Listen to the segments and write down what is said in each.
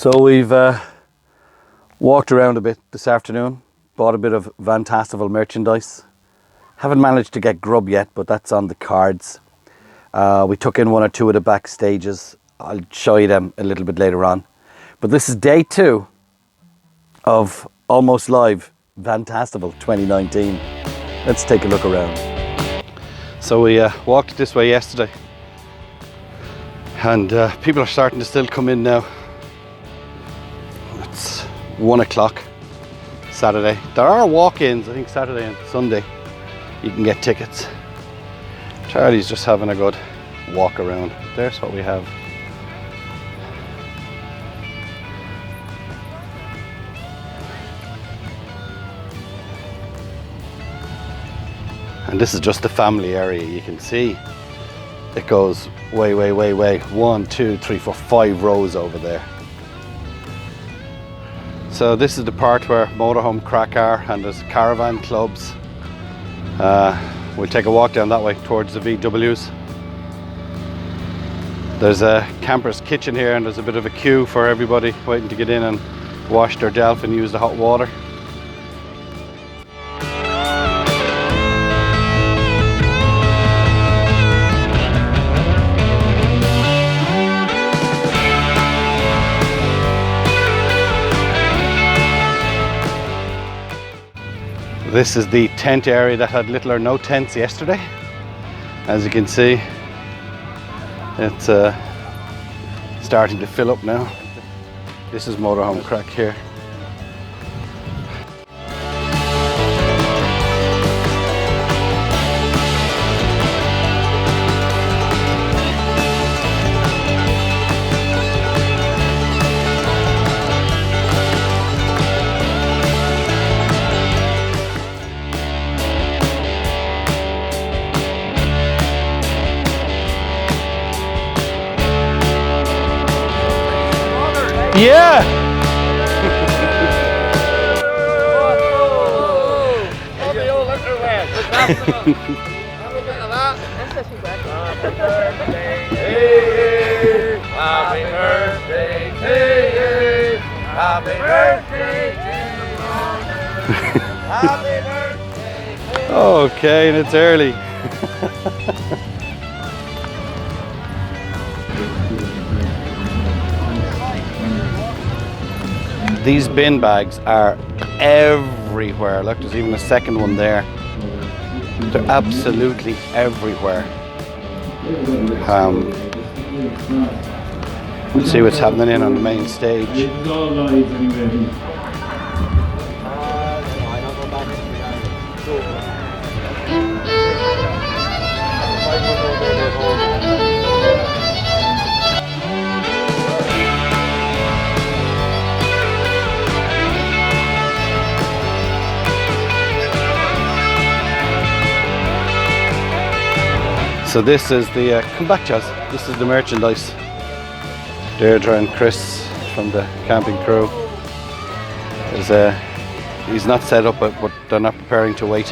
So we've walked around a bit this afternoon, bought a bit of Vantastival merchandise. Haven't managed to get grub yet, but that's on the cards. We took in one or two of the back stages. I'll show you them a little bit later on. But this is day 2 of Almost Live Vantastival 2019. Let's take a look around. So we walked this way yesterday, and people are starting to still come in now. It's 1 o'clock Saturday. There are walk-ins, I think Saturday and Sunday. You can get tickets. Charlie's just having a good walk around. There's what we have. And this is just the family area. You can see it goes way, way, way, way. 1, 2, 3, 4, 5 rows over there. So this is the part where motorhome crack are, and there's caravan clubs. We'll take a walk down that way towards the VWs. There's a camper's kitchen here, and there's a bit of a queue for everybody waiting to get in and wash their delf and use the hot water. This is the tent area that had little or no tents yesterday. As you can see, it's starting to fill up now. This is motorhome crack here. Yeah! All the old underwear. Have a bit of that. Happy birthday, hey, happy birthday, hey, happy birthday to you. Happy birthday. Okay, and it's early. These bin bags are everywhere. Look, there's even a second one there. They're absolutely everywhere. We'll see what's happening in on the main stage. So this is the, come back Chaz, this is the merchandise. Deirdre and Chris from the camping crew. He's not set up, but they're not preparing to wait.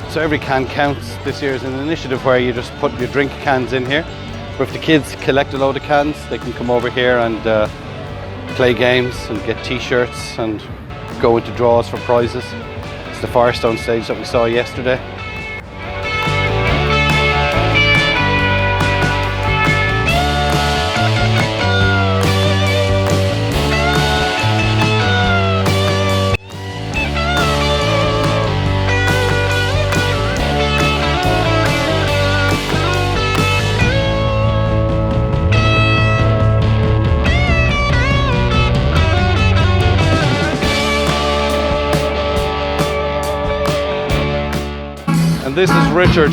So every can counts. This year is an initiative where you just put your drink cans in here. Or if the kids collect a load of cans, they can come over here and play games and get t-shirts and go into draws for prizes. It's the Firestone Stage that we saw yesterday. And this is Richard.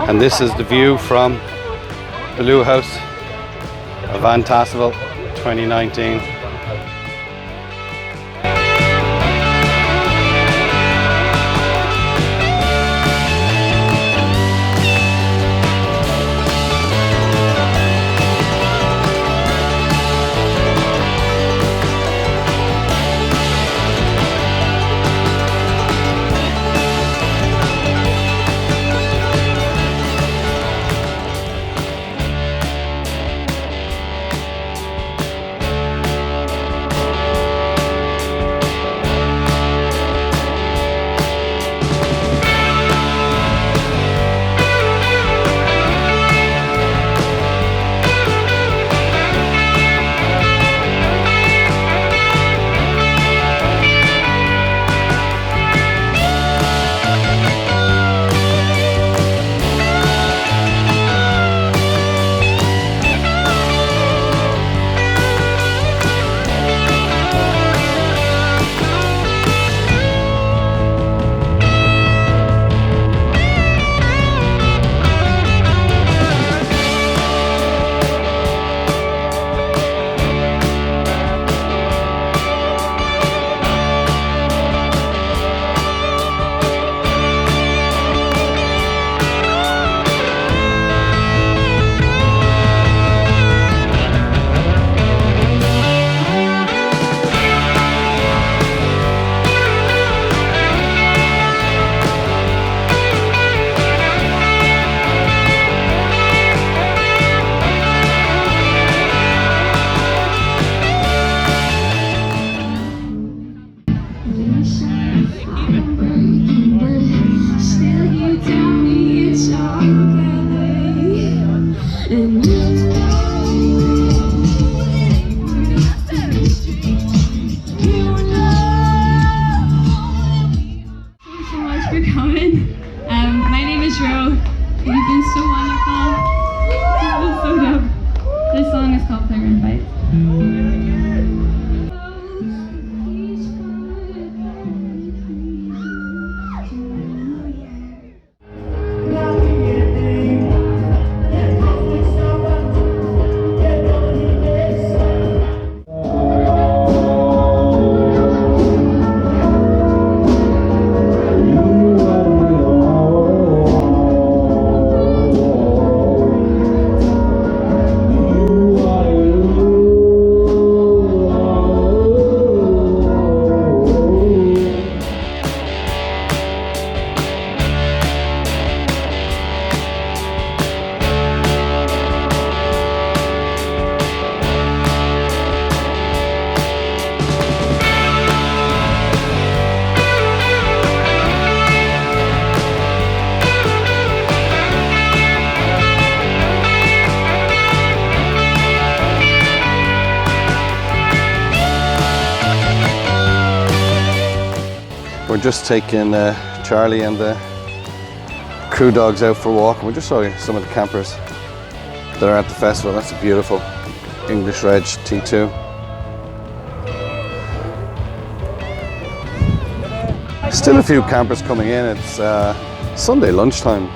And this is the view from the Loo House of Vantastival 2019. We're just taking Charlie and the crew dogs out for a walk. We'll just show you some of the campers that are at the festival. That's a beautiful English Reg T2. Still a few campers coming in. It's Sunday lunchtime.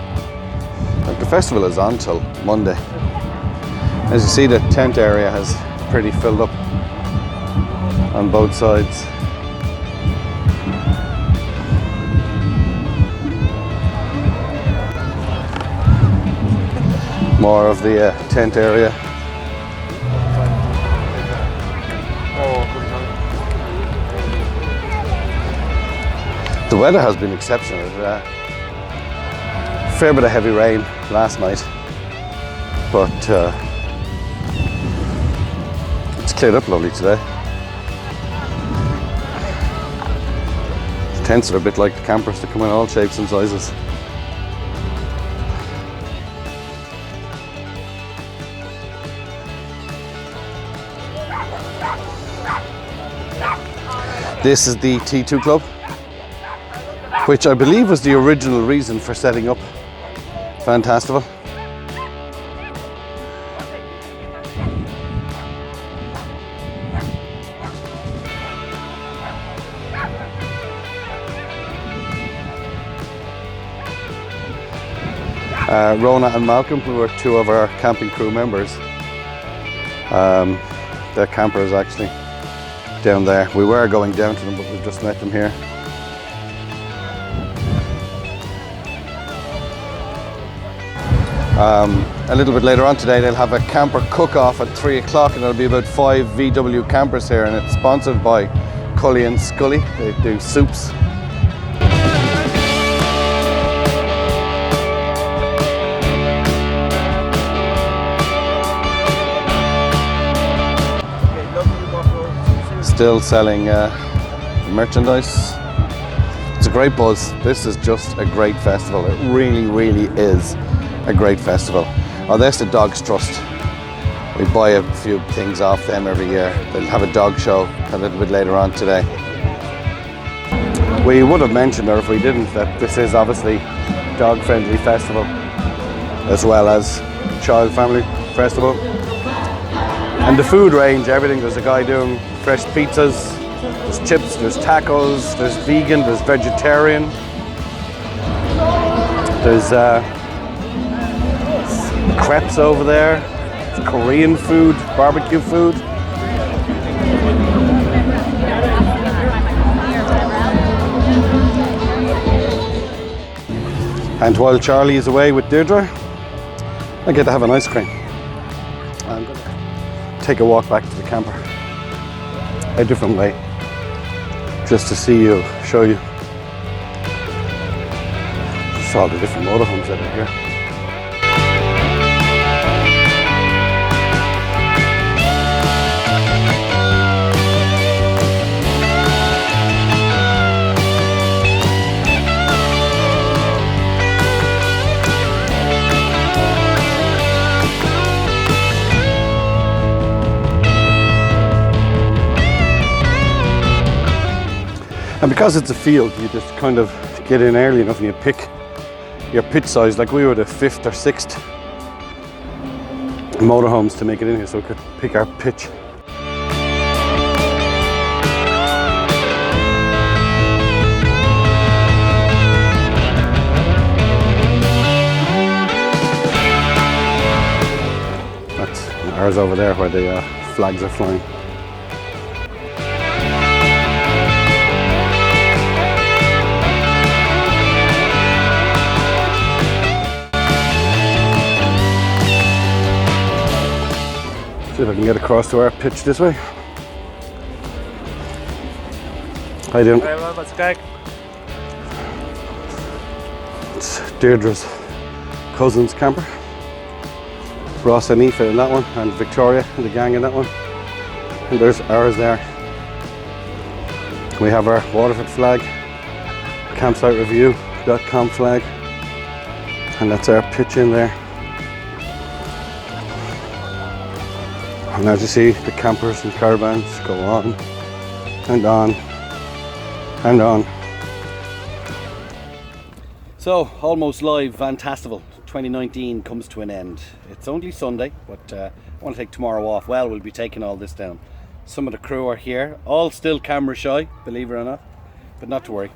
Like, the festival is on till Monday. As you see, the tent area has pretty filled up on both sides. More of the tent area. The weather has been exceptional. Fair bit of heavy rain last night, but it's cleared up lovely today. The tents are a bit like the campers, they come in all shapes and sizes. This is the T2 Club, which I believe was the original reason for setting up Vantastival. Rona and Malcolm, who are two of our camping crew members, their camper is actually down there. We were going down to them, but we've just met them here. A little bit later on today, they'll have a camper cook-off at 3 o'clock, and there'll be about 5 VW campers here, and it's sponsored by Cully and Scully. They do soups. Still selling merchandise. It's a great buzz. This is just a great festival. It really, really is a great festival. Oh, there's the Dogs Trust. We buy a few things off them every year. They'll have a dog show a little bit later on today. We would have mentioned, or if we didn't, that this is obviously a dog-friendly festival as well as child family festival. And the food range, everything. There's a guy doing fresh pizzas, there's chips, there's tacos, there's vegan, there's vegetarian, there's crepes over there, there's Korean food, barbecue food. And while Charlie is away with Deirdre, I get to have an ice cream. I'm going to take a walk back to the camper a different way, just to show you just all the different motorhomes that are here. And because it's a field, you just kind of get in early enough and you pick your pitch size. Like, we were the 5th or 6th motorhomes to make it in here, so we could pick our pitch. That's ours over there where the flags are flying. See if I can get across to our pitch this way. How you doing? Very well, that's Greg. It's Deirdre's cousin's camper. Ross and Aoife in that one, and Victoria and the gang in that one. And there's ours there. We have our Waterford flag, campsitereview.com flag, and that's our pitch in there. And as you see, the campers and caravans go on and on and on So, almost live, Vantastival 2019 comes to an end. It's only Sunday, but I want to take tomorrow off. Well, we'll be taking all this down. Some of the crew are here, all still camera shy, believe it or not, but not to worry.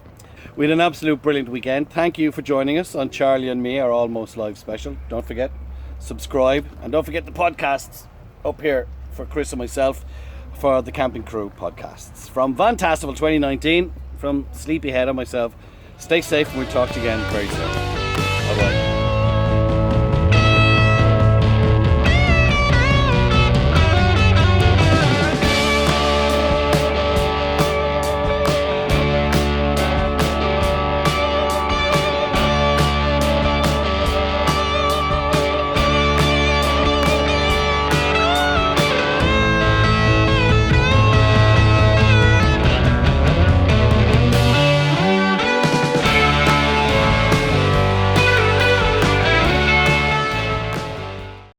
We had an absolute brilliant weekend. Thank you for joining us on Charlie and Me, our Almost Live special. Don't forget, subscribe, and don't forget the podcasts up here for Chris and myself for the Camping Crew podcasts. From Vantastival 2019, from Sleepyhead and myself, stay safe and we'll talk to you again very soon.